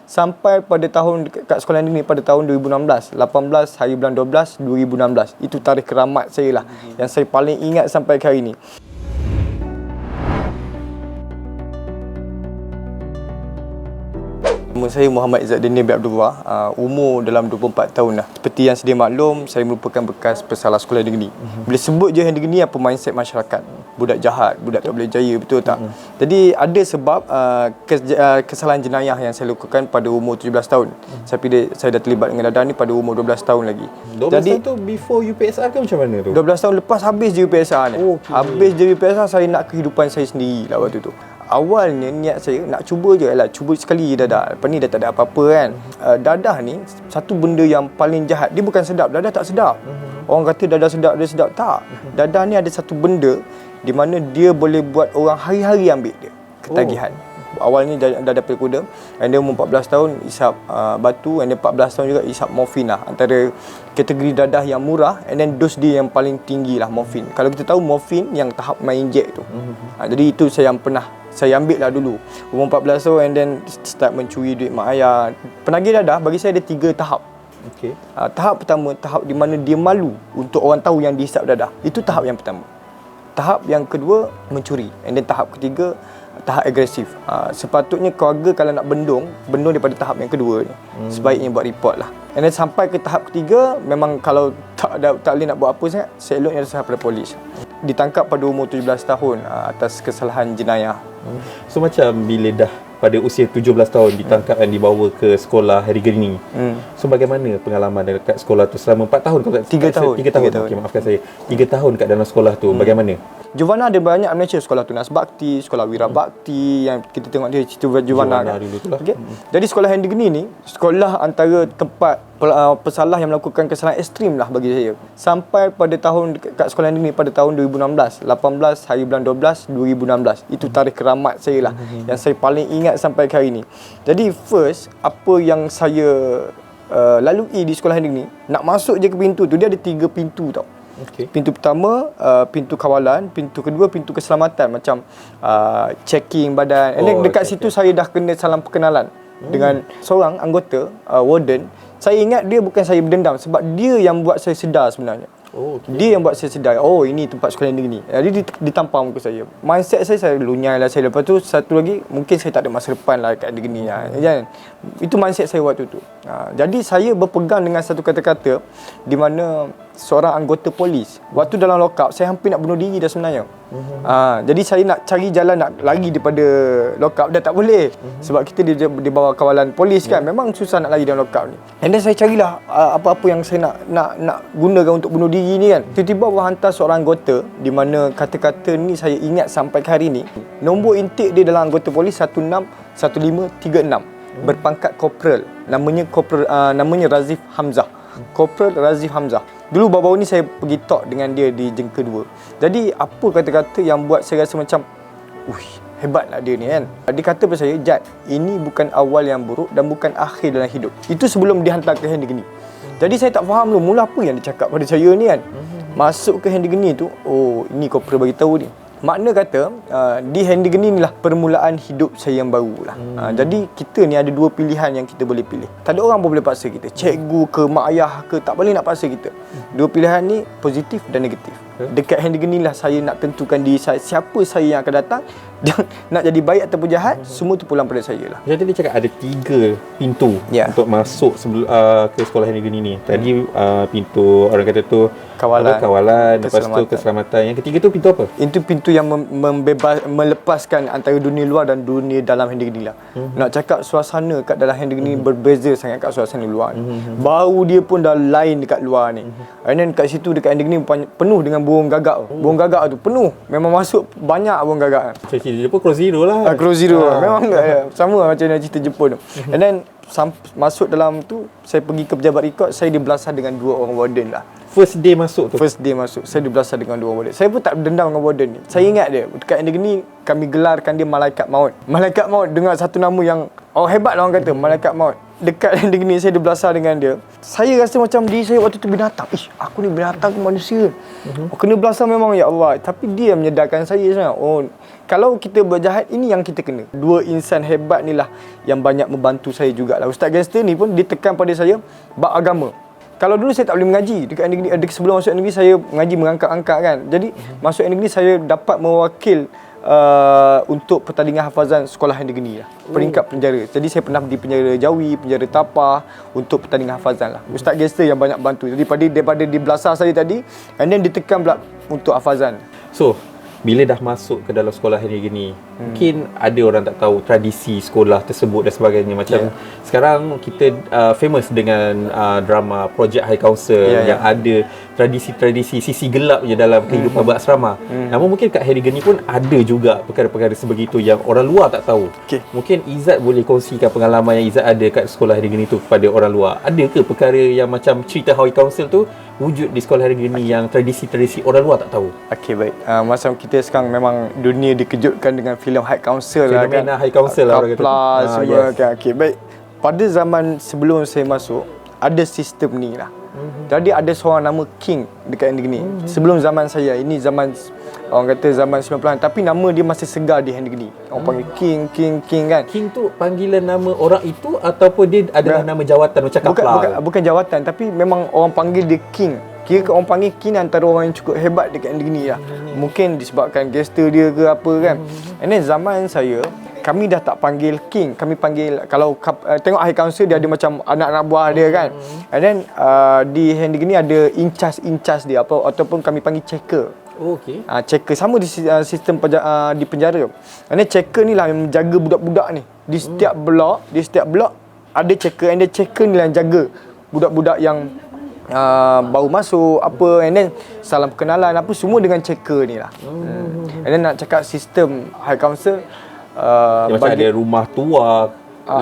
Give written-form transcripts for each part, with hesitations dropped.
sampai pada tahun kat sekolah negeri pada tahun 2016, 18 hari bulan 12 2016. Itu tarikh keramat saya lah yang saya paling ingat sampai ke hari ni. Nama saya Muhammad Izzat Daniel bin Abdullah, umur dalam 24 tahun dah. Seperti yang sedia maklum, saya merupakan bekas pesalah sekolah negeri. Bila sebut je yang negeri, apa mindset masyarakat? Budak jahat, budak tak boleh jaya, betul tak? Jadi ada sebab kesalahan jenayah yang saya lakukan pada umur 17 tahun. Saya dah terlibat dengan dadah ni pada umur 12 tahun lagi. 12 tahun tu before UPSR ke macam mana tu? 12 tahun lepas habis je UPSR ni. Habis je UPSR, saya nak kehidupan saya sendiri lah waktu tu. Awalnya niat saya nak cuba je lah, cuba sekali je dadah. Lepas ni dah tak ada apa-apa kan. Dadah ni satu benda yang paling jahat. Dia bukan sedap, dadah tak sedap. Orang kata dadah sedap, dia sedap. Tak. Dadah ni ada satu benda di mana dia boleh buat orang hari-hari ambil dia. Ketagihan. Awalnya dadah pil kuda, and dia umur 14 tahun isap batu, and dia 14 tahun juga isap morfin lah. Antara kategori dadah yang murah, and then dos dia yang paling tinggi lah morfin. Kalau kita tahu morfin yang tahap main injek tu. Jadi itu saya ambil lah dulu umur 14 tahun, and then start mencuri duit mak ayah. Penagih dadah bagi saya ada 3 tahap. Tahap pertama, tahap di mana dia malu untuk orang tahu yang dihisap dadah. Itu tahap yang pertama. Tahap yang kedua, mencuri. And then tahap ketiga, tahap agresif. Sepatutnya keluarga kalau nak bendung daripada tahap yang kedua ni. Sebaiknya buat report lah. And then sampai ke tahap ketiga, memang kalau tak boleh nak buat apa sangat, seloknya serah pada polis. Ditangkap pada umur 17 tahun atas kesalahan jenayah. So macam bila dah pada usia 17 tahun ditangkap dan dibawa ke sekolah Harry Greening. So bagaimana pengalaman dekat sekolah tu selama 4 tahun? 3 tahun. Okey, maafkan saya. 3 tahun kat dalam sekolah tu, bagaimana? Jovana ada banyak Malaysia, sekolah Tunas Bakti, sekolah Wira Bakti, yang kita tengok dia cerita Jovana kan. Dulu tu lah. Okay. Jadi sekolah Harry Greening ni sekolah antara tempat pesalah yang melakukan kesalahan ekstrim lah bagi saya. Sampai pada tahun kat sekolah negeri pada tahun 2016, 18 hari bulan 12 2016. Itu tarikh keramat saya lah yang saya paling ingat sampai ke hari ni. Jadi first, apa yang saya lalui di sekolah negeri ni, nak masuk je ke pintu tu, dia ada 3 pintu tau. Pintu pertama, pintu kawalan. Pintu kedua, pintu keselamatan, macam checking badan. And then dekat situ saya dah kena salam perkenalan dengan seorang anggota, warden. Saya ingat dia bukan saya berdendam, sebab dia yang buat saya sedar sebenarnya. Dia yang buat saya sedar, ini tempat sekolah negeri ni. Jadi ditampar muka saya. Mindset saya lunyai lah saya. Lepas tu satu lagi, mungkin saya tak ada masa depan lah kat negeri ni. Itu mindset saya waktu tu. Jadi saya berpegang dengan satu kata-kata di mana seorang anggota polis, waktu dalam lockup saya hampir nak bunuh diri dah sebenarnya. Jadi saya nak cari jalan nak lari daripada lockup, dah tak boleh. Sebab kita di bawah kawalan polis kan. Memang susah nak lari dalam lockup ni. And then saya carilah apa-apa yang saya nak gunakan untuk bunuh diri ni kan. Tiba-tiba Allah hantar seorang anggota di mana kata-kata ni saya ingat sampai ke hari ni. Nombor intake dia dalam anggota polis 161536. Berpangkat korporal. Namanya Razif Hamzah. Korporal Razif Hamzah. Dulu baru-baru ni saya pergi talk dengan dia di jengka 2. Jadi apa kata-kata yang buat saya rasa macam hebatlah dia ni kan. Dia kata pada saya, Jad, ini bukan awal yang buruk dan bukan akhir dalam hidup. Itu sebelum dihantar ke Henry Geni. Jadi saya tak faham tu mula apa yang dia cakap pada saya ni kan. Masuk ke Henry Geni tu, ini korporal bagi tahu ni. Makna kata di Henry Geni ni lah permulaan hidup saya yang baru lah. Jadi kita ni ada 2 pilihan yang kita boleh pilih. Tak ada orang pun boleh paksa kita. Cikgu ke mak ayah ke, tak boleh nak paksa kita. 2 pilihan ni positif dan negatif. Dekat Henry Geni lah saya nak tentukan diri saya, siapa saya yang akan datang. Dan nak jadi baik ataupun jahat, semua tu pulang pada saya lah. Jadi dia cakap ada 3 pintu untuk masuk ke sekolah Henry Geni ni. Tadi pintu orang kata tu kawalan, lepas tu keselamatan. Yang ketiga tu pintu apa? Itu pintu yang melepaskan antara dunia luar dan dunia dalam Henry Geni lah. Nak cakap suasana kat dalam Henry Geni berbeza sangat kat suasana luar ni. Bau dia pun dah lain dekat luar ni. And then kat situ dekat Henry Geni penuh dengan burung gagak. Burung gagak tu penuh. Memang masuk banyak burung gagak. Cerita Jepun Cross Zero lah. Cross Zero memang sama macam cerita Jepun tu. And then masuk dalam tu, saya pergi ke pejabat rekod, saya dibelasah dengan 2 orang warden lah. First day masuk tu. First day masuk, saya dibelasah dengan 2 warden. Saya pun tak berdendam dengan warden ni. Saya ingat dia, dekat negeri ni kami gelarkan dia Malaikat Maut. Malaikat Maut dengan satu nama yang hebat lah orang kata, Malaikat Maut. Dekat negeri ni saya dibelasah dengan dia. Saya rasa macam diri saya waktu tu binatang. Aku ni binatang ke manusia. Kena belasah memang, ya Allah. Tapi dia menyedarkan saya sebenarnya. Kalau kita berjahat, ini yang kita kena. 2 insan hebat ni lah yang banyak membantu saya jugalah. Ustaz Gangster ni pun ditekan pada saya bab agama. Kalau dulu saya tak boleh mengaji dekat negeri, sebelum masuk negeri saya mengaji mengangkat-angkat kan. Jadi masuk negeri saya dapat mewakil untuk pertandingan hafazan sekolah negeri lah, peringkat penjara. Jadi saya pernah di penjara Jawi, penjara Tapah untuk pertandingan hafazan lah. Ustaz Gangster yang banyak bantu. Jadi daripada di belasah saya tadi, and then ditekan pula untuk hafazan. So bila dah masuk ke dalam sekolah hari gini, mungkin ada orang tak tahu tradisi sekolah tersebut dan sebagainya. Macam sekarang kita famous dengan drama Project High Council yang ada tradisi-tradisi sisi gelapnya dalam kehidupan berasrama. Namun mungkin kat hari gini pun ada juga perkara-perkara sebegitu yang orang luar tak tahu. Mungkin Izzat boleh kongsikan pengalaman yang Izzat ada kat sekolah hari gini tu kepada orang luar. Ada ke perkara yang macam cerita High Council tu wujud di sekolah hari gini yang tradisi-tradisi orang luar tak tahu? Baik. Macam kita sekarang memang dunia dikejutkan dengan filem High Council lah kan. High Council lah orang kata. Semua kan. Baik. Pada zaman sebelum saya masuk, ada sistem ni lah. Jadi ada seorang nama King dekat negeri ni. Sebelum zaman saya, ini zaman orang kata zaman 90-an, tapi nama dia masih segar di negeri ni. Orang panggil King kan. King tu panggilan nama orang itu ataupun dia adalah nama jawatan macam Kapla? Bukan jawatan, tapi memang orang panggil dia King. Kira orang panggil King antara orang yang cukup hebat dekat negeri ni lah. Mungkin disebabkan gesture dia ke apa kan. And then zaman saya, kami dah tak panggil King, kami panggil, kalau tengok High Council dia ada macam anak-anak buah dia kan. And then di negeri ni ada in-charge dia ataupun kami panggil checker. Checker sama di sistem di penjara. And then checker ni lah yang menjaga budak-budak ni. Di setiap blok ada checker, and then checker ni lah yang jaga budak-budak yang baru masuk apa, and then salam perkenalan apa semua dengan checker ni lah. And then nak cakap sistem High Council macam ada rumah tua,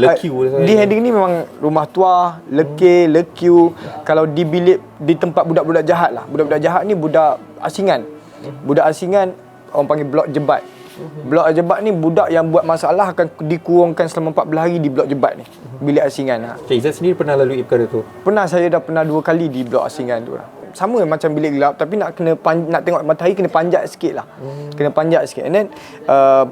lekiu. Di Heading ni memang rumah tua, lekiu. Kalau di bilik, di tempat budak-budak jahat lah. Budak-budak jahat ni budak asingan. Budak asingan orang panggil blok jebat. Blok jebat ni budak yang buat masalah akan dikurungkan selama 14 hari di blok jebat ni. Bilik asingan. Izzat sendiri pernah lalui perkara tu? Pernah, saya dah pernah 2 kali di blok asingan tu lah. Sama macam bilik gelap, tapi nak tengok matahari kena panjat sikit lah. Kena panjat sikit. And then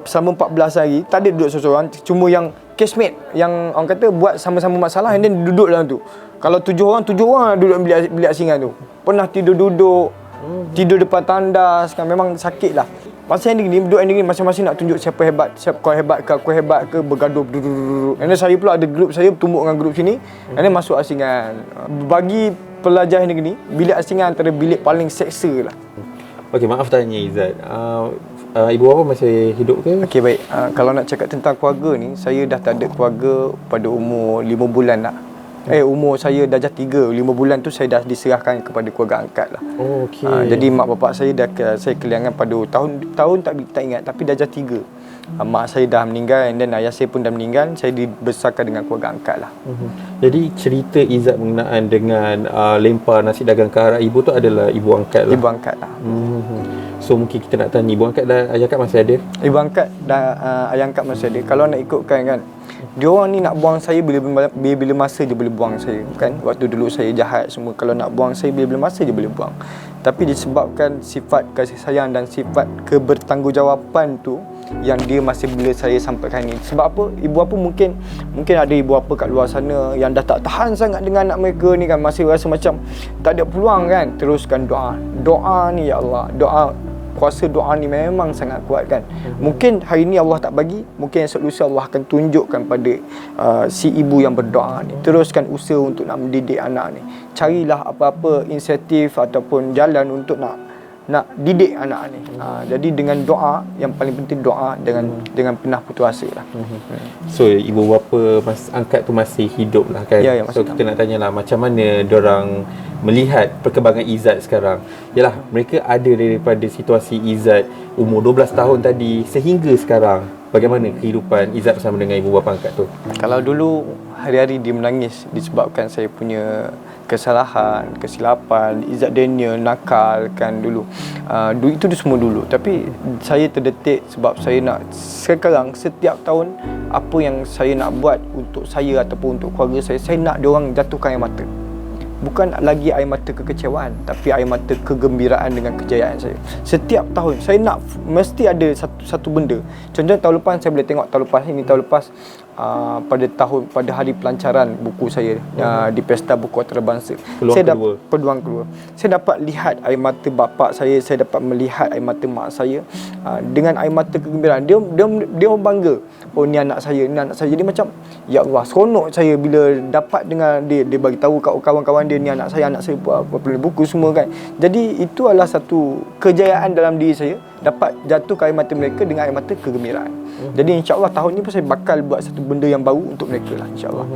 selama 14 hari tak ada duduk seorang-seorang, cuma yang casemate yang orang kata buat sama-sama masalah, and then duduk dalam tu. Kalau 7 orang duduk dalam bilik asingan tu. Pernah tidur depan tandas kan, memang sakit lah. Masa yang ni duduk ni masing-masing nak tunjuk siapa hebat, siapa kau hebat ke, aku hebat ke, bergaduh. And then saya pula ada grup saya bertumbuk dengan grup sini, and then masuk asingan. Bagi pelajar negeri ni, bilik asingan antara bilik paling seksa lah. Okey, maaf tanya Izzat. Ibu bapa masih hidup ke? Okey, baik. Kalau nak cakap tentang keluarga ni, saya dah tak ada keluarga pada umur 5 bulan lah. Umur saya darjah 3, 5 bulan tu saya dah diserahkan kepada keluarga angkat lah. Okey. Jadi mak bapak saya saya kehilangan pada tahun tak ingat, tapi darjah 3. Mak saya dah meninggal, and then ayah saya pun dah meninggal. Saya dibesarkan dengan keluarga angkat lah. Jadi cerita Izzat mengenaan dengan lempar nasi dagang ke arah ibu tu adalah ibu angkat lah? Ibu angkat lah. So mungkin kita nak tanya, ibu angkat dan ayah angkat masih ada? Ibu angkat dan ayah angkat masih ada. Kalau nak ikutkan kan, diorang ni nak buang saya bila masa je boleh buang saya kan. Waktu dulu saya jahat semua, kalau nak buang saya bila masa je boleh buang. Tapi disebabkan sifat kasih sayang dan sifat kebertanggungjawatan tu yang dia masih bila saya sampaikan ni. Sebab apa? Ibu apa mungkin ada ibu apa kat luar sana yang dah tak tahan sangat dengan anak mereka ni kan, masih rasa macam tak ada peluang kan. Teruskan doa ni, ya Allah, kuasa doa ni memang sangat kuat kan. Mungkin hari ni Allah tak bagi, mungkin esok lusa Allah akan tunjukkan pada si ibu yang berdoa ni. Teruskan usaha untuk nak mendidik anak ni. Carilah apa-apa inisiatif ataupun jalan untuk nak didik anak ni. Jadi dengan doa, yang paling penting doa dengan penuh putus asa lah. So ibu bapa angkat tu masih hidup lah kan. So kita nak tanya lah, macam mana diorang melihat perkembangan Izzat sekarang? Yalah, mereka ada daripada situasi Izzat umur 12 tahun tadi sehingga sekarang. bagaimana kehidupan Izzat bersama dengan ibu bapa angkat tu? Kalau dulu hari-hari dia menangis disebabkan saya punya kesalahan, kesilapan, Izzat Daniel nakal kan dulu. Itu semua dulu. Tapi saya terdetik sebab saya nak sekarang setiap tahun apa yang saya nak buat untuk saya ataupun untuk keluarga saya nak diorang jatuhkan air mata. Bukan lagi air mata kekecewaan, tapi air mata kegembiraan dengan kejayaan saya. Setiap tahun saya nak mesti ada satu benda. Contoh tahun lepas saya boleh tengok tahun lepas pada hari pelancaran buku saya di Pesta Buku Antarabangsa. Peluang kedua. Saya dapat lihat air mata bapa saya dapat melihat air mata mak saya dengan air mata kegembiraan. Dia bangga. Oh, ni anak saya, ni anak saya. Jadi macam ya Allah, seronok saya bila dapat dengan dia bagi tahu kat kawan-kawan dia, ni anak saya buat buku semua kan. Jadi itu adalah satu kejayaan dalam diri saya, dapat jatuh ke air mata mereka dengan air mata kegembiraan. Jadi insya-Allah tahun ni pun saya bakal buat satu benda yang baru untuk mereka lah, insya-Allah.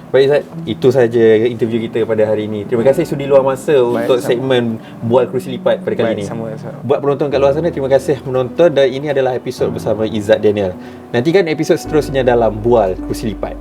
Baik Zat, itu saja interview kita pada hari ini. Terima kasih sudi luar masa untuk segmen Bual Kerusi Lipat pada kali ini. Sama-sama. Buat penonton kat luar sana, terima kasih menonton, dan ini adalah episod bersama Izzat Daniel. Nantikan episod seterusnya dalam Bual Kerusi Lipat.